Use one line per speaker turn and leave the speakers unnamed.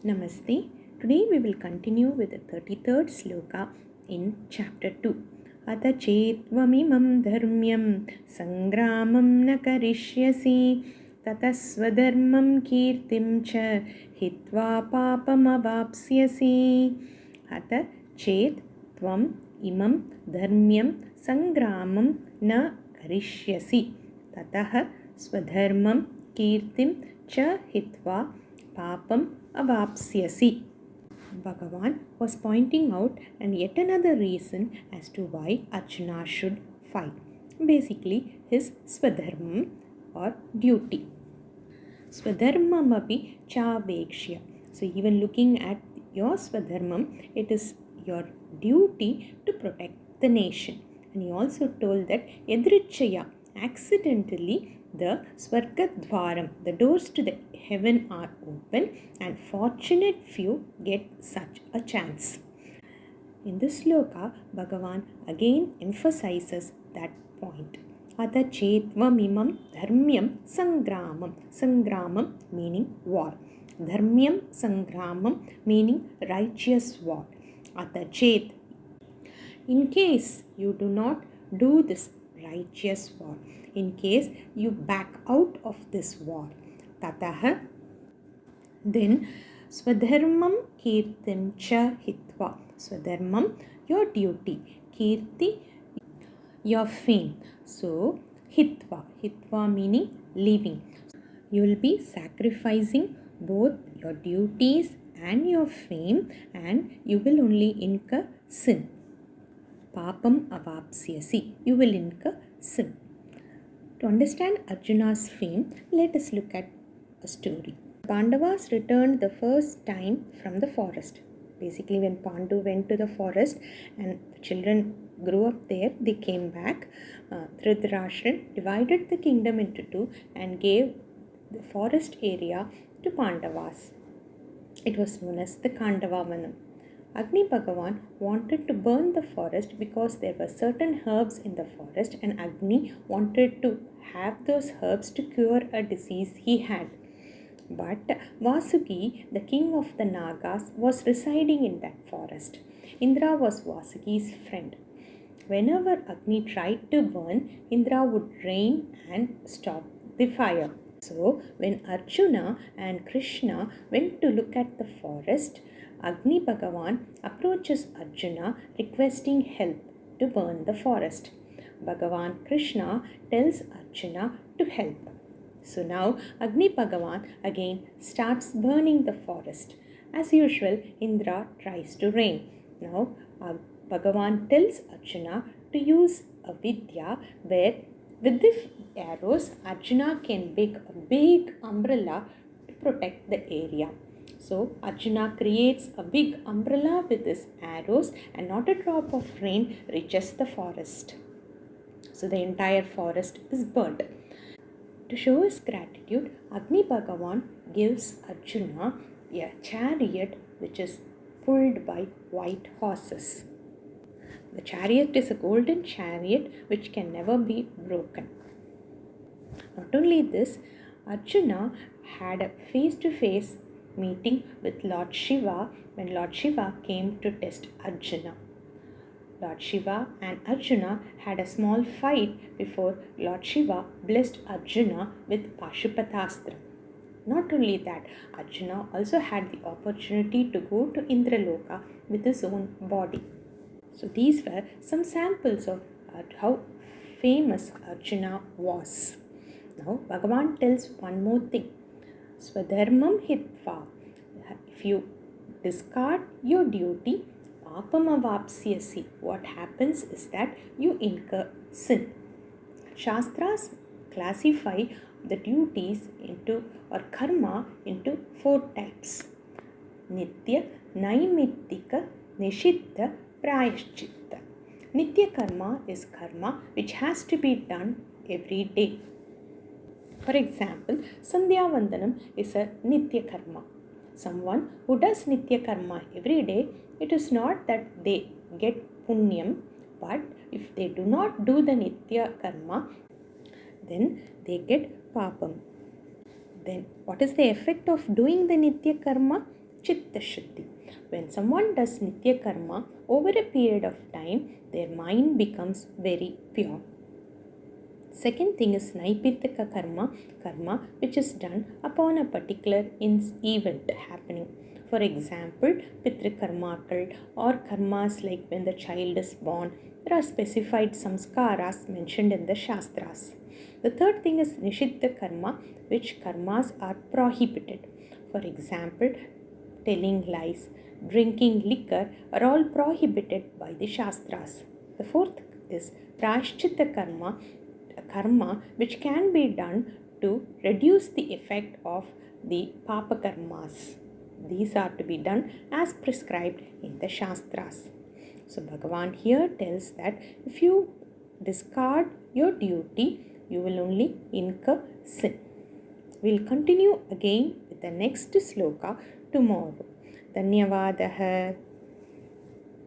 Namaste. Today we will continue with the 33rd Sloka in chapter 2. Atha tvam imaṁ dharmyaṁ sangrāmaṁ na kariṣyasi tataḥ svadharmaṁ kīrtiṁ cha hitvā pāpam avāpsyasi. Atha tvam imaṁ dharmyaṁ sangrāmaṁ na kariṣyasi tataḥ svadharmaṁ kīrtiṁ cha hitvā pāpam avāpsyasi. Bhagavan was pointing out and yet another reason as to why Arjuna should fight. Basically, his svadharmaṁ or duty. Svadharmaṁ api chavekshya. So even looking at your svadharmaṁ, it is your duty to protect the nation. And he also told that yadrichaya, accidentally, the svadharmaṁ, the doors to the heaven are open and fortunate few get such a chance. In this sloka, Bhagavan again emphasizes that point. Atha tvam imaṁ dharmyaṁ sangrāmaṁ. Sangrāmaṁ meaning war. Dharmyaṁ sangrāmaṁ meaning righteous war. Atha chet, in case you do not do this righteous war, in case you back out of this war, tataḥ, then svadharmaṁ kīrtiṁ cha hitvā. Svadharmaṁ, your duty. Kīrti, your fame. So, hitvā meaning leaving. You will be sacrificing both your duties and your fame, and you will only incur sin. Pāpam avāpsyasi, you will incur sin. To understand Arjuna's fame, let us look at a story. Pandavas returned the first time from the forest. Basically, when Pandu went to the forest and the children grew up there, they came back. Dhritarashtra divided the kingdom into two and gave the forest area to Pandavas. It was known as the Kandavavanam. Agni Bhagavan wanted to burn the forest because there were certain herbs in the forest, and Agni wanted to have those herbs to cure a disease he had. But Vasuki, the king of the Nagas, was residing in that forest. Indra was Vasuki's friend. Whenever Agni tried to burn, Indra would rain and stop the fire. So, when Arjuna and Krishna went to look at the forest, Agni Bhagavan approaches Arjuna requesting help to burn the forest. Bhagavan Krishna tells Arjuna to help. So now Agni Bhagavan again starts burning the forest. As usual, Indra tries to rain. Now Bhagavan tells Arjuna to use a vidya where with the arrows Arjuna can make a big umbrella to protect the area. So Arjuna creates a big umbrella with his arrows and not a drop of rain reaches the forest. So the entire forest is burnt. To show his gratitude, Agni Bhagavan gives Arjuna a chariot which is pulled by white horses. The chariot is a golden chariot which can never be broken. Not only this, Arjuna had a face-to-face meeting with Lord Shiva when Lord Shiva came to test Arjuna. Lord Shiva and Arjuna had a small fight before Lord Shiva blessed Arjuna with Pashupatastra. Not only that, Arjuna also had the opportunity to go to Indraloka with his own body. So these were some samples of how famous Arjuna was. Now Bhagavan tells one more thing. Svadharmaṁ hitvā. If you discard your duty, pāpam avāpsyasi. What happens is that you incur sin. Shastras classify the duties into or karma into 4 types. Nitya, Naimittika, Nishiddha, Prayaschitta. Nitya karma is karma which has to be done every day. For example, Sandhya Vandanam is a Nitya karma. Someone who does Nitya karma every day, it is not that they get punyam, but if they do not do the Nitya karma, then they get pāpam. Then what is the effect of doing the Nitya karma? chitta shuddhi. When someone does nitya karma over a period of time, their mind becomes very pure. Second thing is naipithika karma which is done upon a particular event happening. For example, pitrikarmakal or karmas like when the child is born. There are specified samskaras mentioned in the Shastras. The third thing is nishiddha karma, which karmas are prohibited. For example, telling lies, drinking liquor are all prohibited by the Shastras. The fourth is prashchitta karma, a karma which can be done to reduce the effect of the papa karmas. These are to be done as prescribed in the Shastras. So Bhagavan here tells that if you discard your duty, you will only incur sin. We'll continue again with the next sloka tomorrow. Dhanyavadaha.